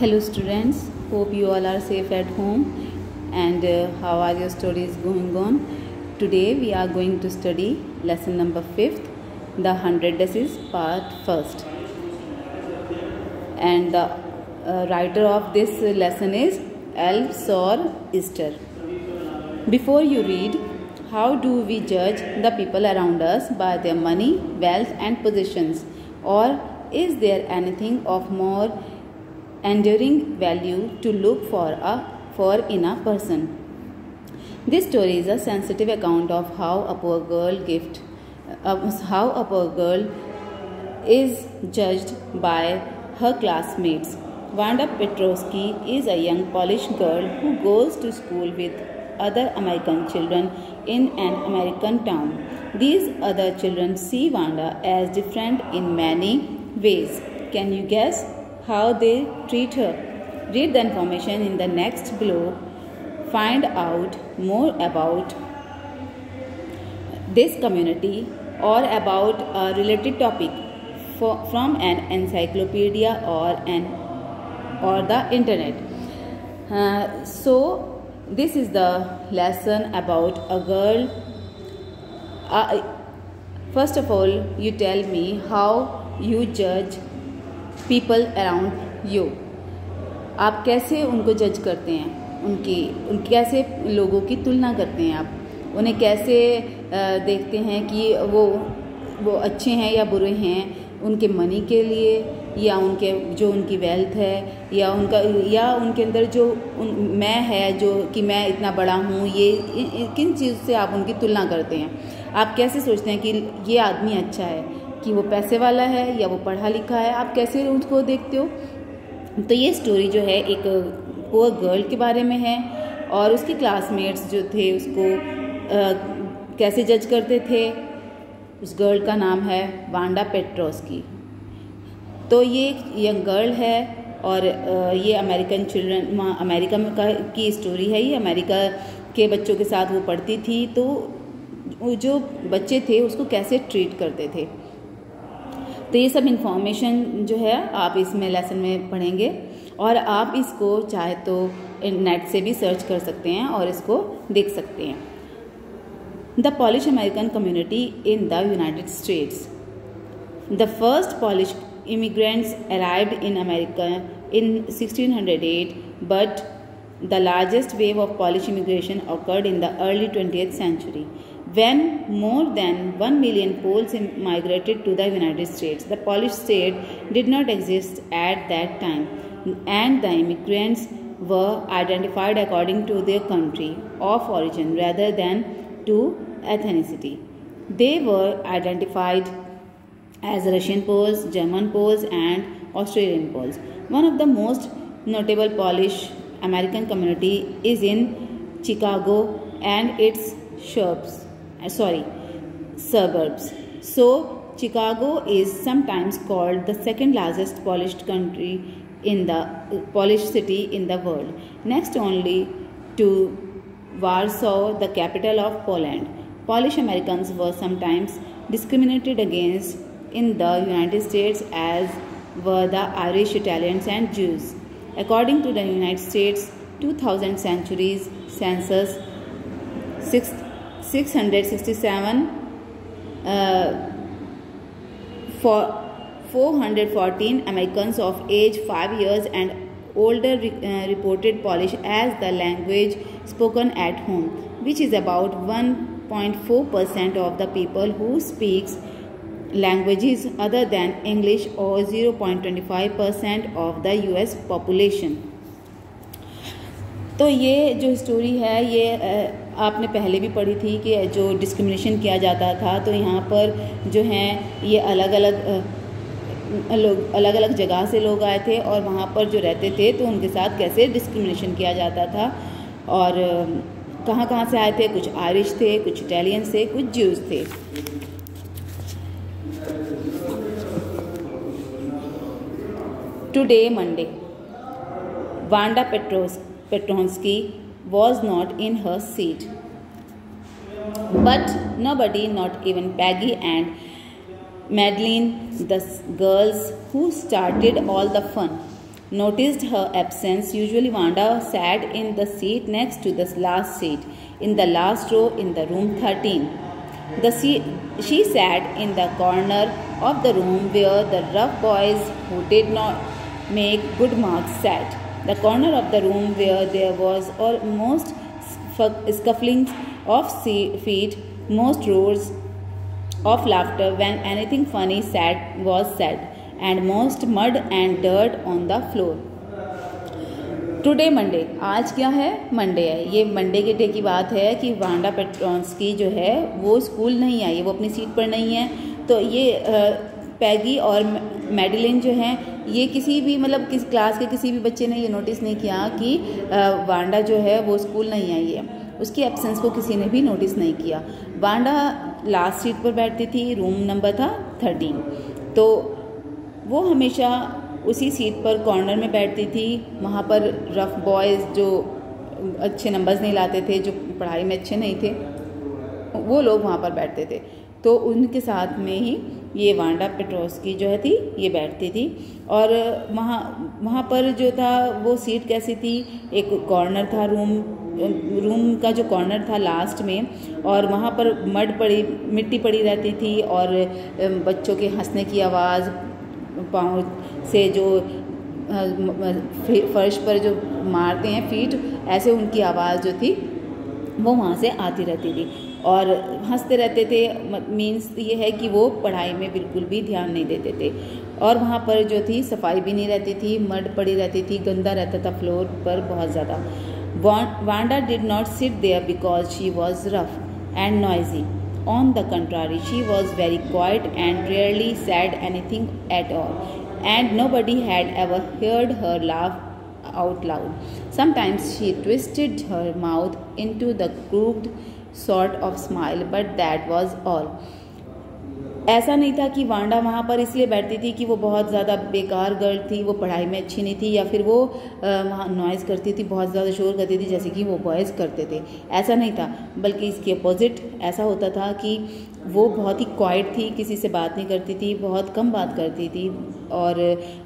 Hello students, hope you all are safe at home and how are your studies going on. Today we are going to study lesson number 5th, the 100 Days part 1st. And the writer of this lesson is L. Easter. Before you read, how do we judge the people around us by their money, wealth and possessions? Or is there anything of more enduring value to look for in a person? This story is a sensitive account of how a poor girl is judged by her classmates. Wanda Petrovsky is a young Polish girl who goes to school with other American children in an American town. These other children see Wanda as different in many ways. Can you guess how they treat her? Read the information in the next below. Find out more about this community or about a related topic from an encyclopedia or the internet. So this is the lesson about a girl. First of all, you tell me how you judge people around you. आप कैसे उनको जज करते हैं, उनकी कैसे लोगों की तुलना करते हैं, आप उन्हें कैसे देखते हैं कि वो अच्छे हैं या बुरे हैं, उनके मनी के लिए या उनकी वेल्थ है या उनके अंदर जो मैं है, जो कि मैं इतना बड़ा हूँ, ये किन चीज़ से आप उनकी तुलना करते हैं? आप कैसे सोचते हैं कि ये आदमी अच्छा है, कि वो पैसे वाला है या वो पढ़ा लिखा है? आप कैसे उसको देखते हो? तो ये स्टोरी जो है एक पुअर गर्ल के बारे में है और उसके क्लासमेट्स जो थे उसको कैसे जज करते थे। उस गर्ल का नाम है वांडा पेट्रोस्की। तो ये एक यंग गर्ल है और ये अमेरिका में की स्टोरी है। ये अमेरिका के बच्चों के साथ वो पढ़ती थी, तो जो बच्चे थे उसको कैसे ट्रीट करते थे। तो ये सब इन्फॉर्मेशन जो है आप इसमें लेसन में पढ़ेंगे और आप इसको चाहे तो नेट से भी सर्च कर सकते हैं और इसको देख सकते हैं। The Polish American community in the United States. The first Polish immigrants arrived in America in 1608, but the largest wave of Polish immigration occurred in the early 20th century, when more than 1 million Poles migrated to the United States. The Polish state did not exist at that time, and the immigrants were identified according to their country of origin rather than to ethnicity. They were identified as Russian Poles, German Poles and Australian Poles. One of the most notable Polish American community is in Chicago and its suburbs. So Chicago is sometimes called the second largest Polish city in the world, next only to Warsaw, the capital of Poland. Polish Americans were sometimes discriminated against in the United States, as were the Irish, Italians and Jews. According to the United States 2000 census, 667 414 Americans of age 5 years and older reported Polish as the language spoken at home, which is about 1.4% of the people who speaks languages other than English, or 0.25% of the US population. तो ये जो story है ये आपने पहले भी पढ़ी थी कि जो डिस्क्रिमिनेशन किया जाता था, तो यहाँ पर जो हैं ये अलग अलग जगह से लोग आए थे और वहाँ पर जो रहते थे तो उनके साथ कैसे डिस्क्रिमिनेशन किया जाता था और कहाँ से आए थे। कुछ आयरिश थे, कुछ इटालियंस थे, कुछ ज्यूज थे। Today, Monday, Wanda Petronsky was not in her seat. But nobody, not even Peggy and Madeline, the girls who started all the fun, noticed her absence. Usually Wanda sat in the seat next to the last seat, in the last row in the room 13. She sat in the corner of the room where the rough boys who did not make good marks sat. The corner of the room where there was almost scuffling of feet, most roars of laughter when anything funny was said, and most mud and dirt on the floor. Today Monday, आज क्या है? Monday है। ये Monday के day की बात है कि वांडा पेट्रोंस्की जो है वो स्कूल नहीं आई है, वो अपनी सीट पर नहीं है। तो ये पैगी और मैडिलिन जो हैं, ये किसी भी मतलब किस क्लास के किसी भी बच्चे ने ये नोटिस नहीं किया कि वांडा जो है वो स्कूल नहीं आई है। उसकी एब्सेंस को किसी ने भी नोटिस नहीं किया। वांडा लास्ट सीट पर बैठती थी, रूम नंबर था 13। तो वो हमेशा उसी सीट पर कॉर्नर में बैठती थी। वहाँ पर रफ बॉयज़ जो अच्छे नंबर्स नहीं लाते थे, जो पढ़ाई में अच्छे नहीं थे, वो लोग वहाँ पर बैठते थे। तो उनके साथ में ही ये वांडा पेट्रोंस्की जो है थी, ये बैठती थी। और वहाँ पर जो था वो सीट कैसी थी, एक कॉर्नर था, रूम का जो कॉर्नर था लास्ट में, और वहाँ पर मिट्टी पड़ी रहती थी, और बच्चों के हंसने की आवाज़, पाँव से जो फर्श पर जो मारते हैं फीट, ऐसे उनकी आवाज़ जो थी वो वहाँ से आती रहती थी और हंसते रहते थे। मीन्स ये है कि वो पढ़ाई में बिल्कुल भी ध्यान नहीं देते थे। और वहाँ पर जो थी सफाई भी नहीं रहती थी, मड पड़ी रहती थी, गंदा रहता था फ्लोर पर बहुत ज़्यादा। Wanda did not sit there because she was rough and noisy. On the contrary, she was very quiet and rarely said anything at all, and nobody had ever heard her laugh out loud. Sometimes she twisted her mouth into the crooked sort of smile, but that was all. ऐसा नहीं था कि Wanda वहाँ पर इसलिए बैठती थी कि वो बहुत ज़्यादा बेकार गर्ल थी, वो पढ़ाई में अच्छी नहीं थी, या फिर वो वहाँ नॉइज़ करती थी, बहुत ज़्यादा शोर करती थी जैसे कि वो बॉयज़ करते थे। ऐसा नहीं था, बल्कि इसके अपोजिट ऐसा होता था कि वो बहुत ही क्वाइट थी, किसी से बात नहीं करती थी, बहुत कम बात करती थी, और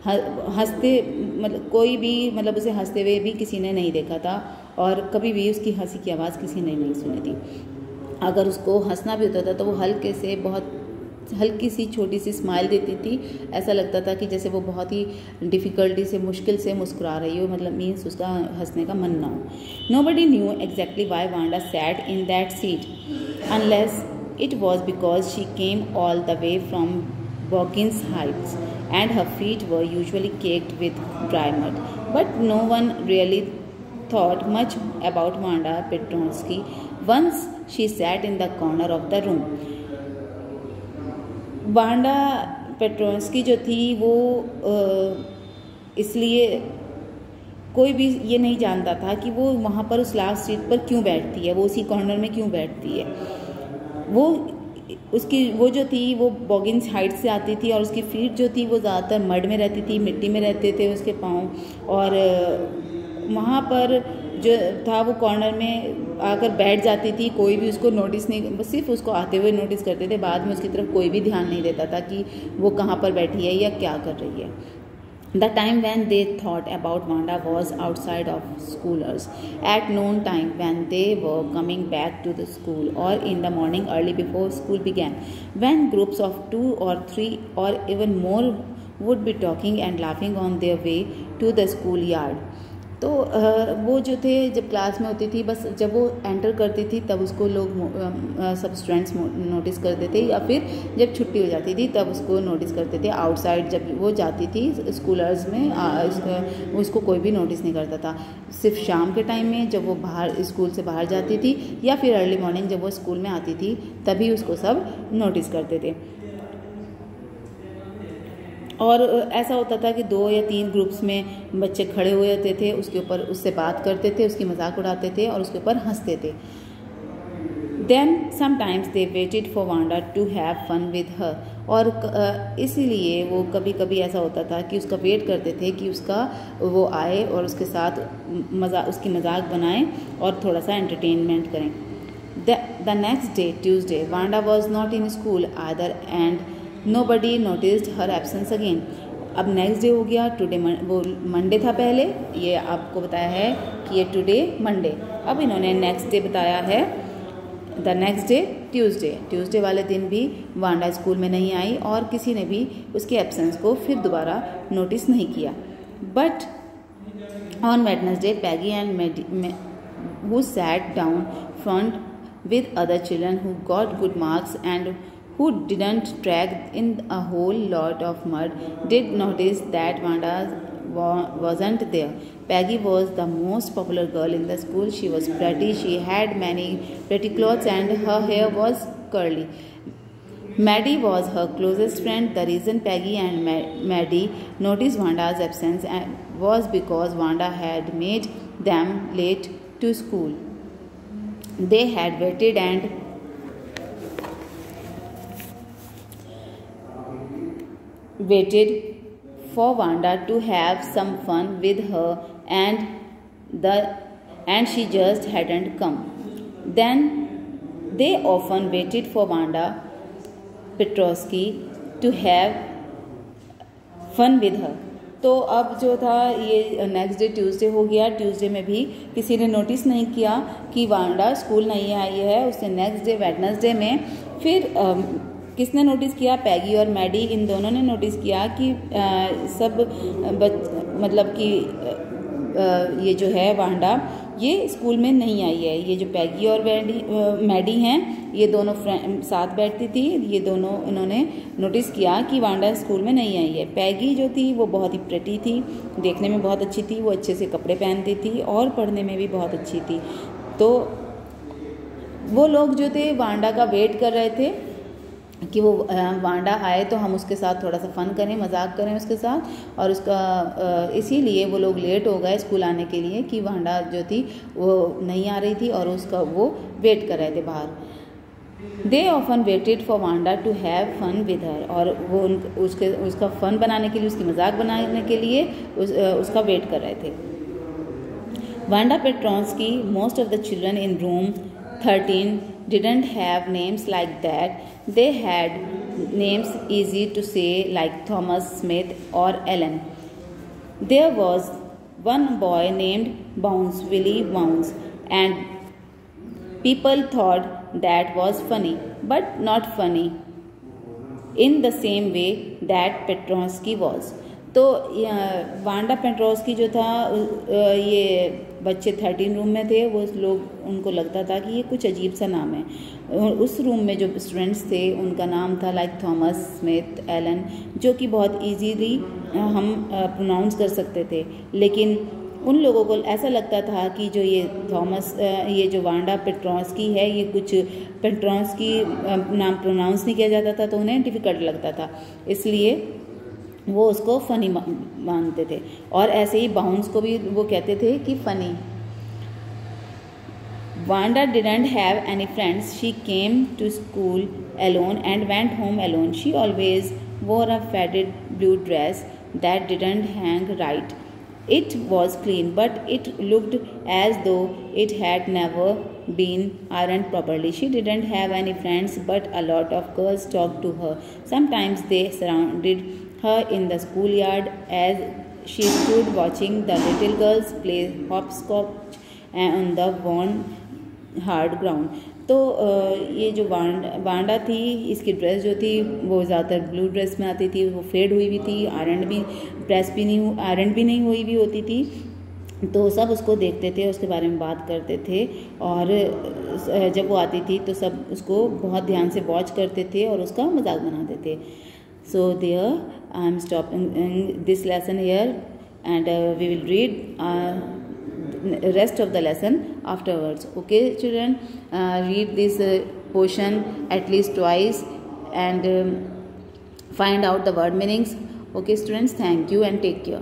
हंसते मतलब कोई भी मतलब उसे हंसते हुए भी किसी ने नहीं देखा था, और कभी भी उसकी हंसी की आवाज़ किसी ने नहीं सुनी थी। अगर उसको हंसना भी होता था तो वो हल्के से बहुत हल्की सी छोटी सी स्माइल देती थी। ऐसा लगता था कि जैसे वो बहुत ही डिफ़िकल्टी से, मुश्किल से मुस्कुरा रही हो, मतलब मीन्स उसका हंसने का मन ना हो। Nobody knew exactly Y Wanda sat in that seat unless it was because she came all the way from Bawkins Heights and her feet were usually caked with dry mud. But no one really thought much about Wanda Petronsky once she sat in the corner of the room. Wanda Petronski जो थी वो इसलिए कोई भी ये नहीं जानता था कि वो वहाँ पर उस लास्ट सीट पर क्यों बैठती है, वो उसी कॉर्नर में क्यों बैठती है। वो जो थी वो बॉगिंस हाइट से आती थी, और उसकी फीट जो थी वो ज़्यादातर मड में रहती थी, मिट्टी में रहते थे उसके पाँव, और वहाँ पर जो था वो कॉर्नर में आकर बैठ जाती थी। कोई भी उसको नोटिस नहीं, बस सिर्फ उसको आते हुए नोटिस करते थे, बाद में उसकी तरफ कोई भी ध्यान नहीं देता था कि वो कहाँ पर बैठी है या क्या कर रही है। The time when they thought about Wanda was outside of schoolers, at noon time when they were coming back to the school, or in the morning early before school began, when groups of 2 or 3 or even more would be talking and laughing on their way to the schoolyard. तो वो जो थे जब class में होती थी, बस जब वो एंटर करती थी तब उसको लोग सब स्टूडेंट्स नोटिस करते थे, या फिर जब छुट्टी हो जाती थी तब उसको नोटिस करते थे। आउटसाइड जब वो जाती थी स्कूलर्स में उसको कोई भी नोटिस नहीं करता था। सिर्फ शाम के टाइम में जब वो बाहर स्कूल से बाहर जाती थी, या फिर अर्ली मॉर्निंग जब वो स्कूल में आती थी, तभी उसको सब नोटिस करते थे। और ऐसा होता था कि 2 या 3 ग्रुप्स में बच्चे खड़े हुए होते थे, उसके ऊपर उससे बात करते थे, उसकी मजाक उड़ाते थे और उसके ऊपर हंसते थे। Then sometimes they waited for Wanda to have fun with her, और इसीलिए वो कभी कभी ऐसा होता था कि उसका वेट करते थे कि उसका वो आए और उसके साथ उसकी मजाक बनाएं और थोड़ा सा एंटरटेनमेंट करें। The next day, Tuesday, Wanda was not in school either, and nobody noticed her absence again. अब नेक्स्ट डे हो गया, टुडे वो मंडे था पहले, ये आपको बताया है कि ये टुडे मंडे। अब इन्होंने नेक्स्ट डे बताया है, द नेक्स्ट डे ट्यूसडे वाले दिन भी वांडा स्कूल में नहीं आई और किसी ने भी उसके एब्सेंस को फिर दोबारा नोटिस नहीं किया। But on Wednesday Peggy and Maddy who sat down front with other children who got good marks and who didn't drag in a whole lot of mud did notice that Wanda wasn't there. Peggy was the most popular girl in the school. She was pretty, she had many pretty clothes and her hair was curly. Maddie was her closest friend. The reason Peggy and Maddie noticed Wanda's absence was because Wanda had made them late to school. They had waited for Wanda to have some fun with her and she just hadn't come. Then they often waited for Wanda Petrovsky to have fun with her. तो अब जो था ये next day Tuesday हो गया। Tuesday में भी किसी ने नोटिस नहीं किया कि वांडा स्कूल नहीं आई है। उससे नेक्स्ट डे वेडनेसडे में फिर किसने नोटिस किया? पैगी और मैडी, इन दोनों ने नोटिस किया कि सब मतलब कि ये जो है वांडा ये स्कूल में नहीं आई है। ये जो पैगी और मैडी हैं ये दोनों साथ बैठती थी, ये दोनों इन्होंने नोटिस किया कि वांडा स्कूल में नहीं आई है। पैगी जो थी वो बहुत ही प्रेटी थी, देखने में बहुत अच्छी थी, वो अच्छे से कपड़े पहनती थी और पढ़ने में भी बहुत अच्छी थी। तो वो लोग जो थे वांडा का वेट कर रहे थे कि वो वांडा आए तो हम उसके साथ थोड़ा सा फ़न करें, मजाक करें उसके साथ। और उसका इसीलिए वो लोग लेट हो गए स्कूल आने के लिए कि वांडा जो थी वो नहीं आ रही थी और उसका वो वेट कर रहे थे बाहर। They often waited for Wanda to have fun with her, और वो उसका फ़न बनाने के लिए, उसकी मजाक बनाने के लिए उसका वेट कर रहे थे। Wanda Petronski, most of the children in room 13 didn't have names like that. They had names easy to say like Thomas, Smith or Ellen. There was one boy named Bounce, Willie Bounce, and people thought that was funny, but not funny in the same way that Petronsky was. तो Wanda Petronski जो था ये बच्चे 13 room में थे, वो लोग उनको लगता था कि ये कुछ अजीब सा नाम है। उस रूम में जो स्टूडेंट्स थे उनका नाम था लाइक थॉमस, स्मिथ, एलन, जो कि बहुत इजीली हम प्रोनाउंस कर सकते थे। लेकिन उन लोगों को ऐसा लगता था कि जो ये थॉमस, ये जो वांडा पेट्रोस्की है, ये कुछ पेट्रोस्की नाम प्रोनाउंस नहीं किया जाता था, तो उन्हें डिफ़िकल्ट लगता था, इसलिए वो उसको फ़नी मानते थे। और ऐसे ही बाउंस को भी वो कहते थे कि funny. Wanda didn't have any friends, she came to school alone and went home alone. She always wore a faded blue dress that didn't hang right. It was clean, but it looked as though it had never been ironed properly. She didn't have any friends, but a lot of girls talked to her. Sometimes they surrounded her in the schoolyard as she stood watching the little girls play hopscotch on the worn hard ground. तो ये जो Wanda थी, इसकी dress जो थी वो ज़्यादातर blue dress में आती थी, वो फेड हुई भी थी, आयरन भी नहीं हुई भी होती थी। तो सब उसको देखते थे, उसके बारे में बात करते थे, और जब वो आती थी तो सब उसको बहुत ध्यान से वॉच करते थे और उसका मजाक बनाते थे। So there I am stopping this lesson here and we will read rest of the lesson afterwards. Okay children, read this portion at least twice and find out the word meanings. Okay students, thank you and take care.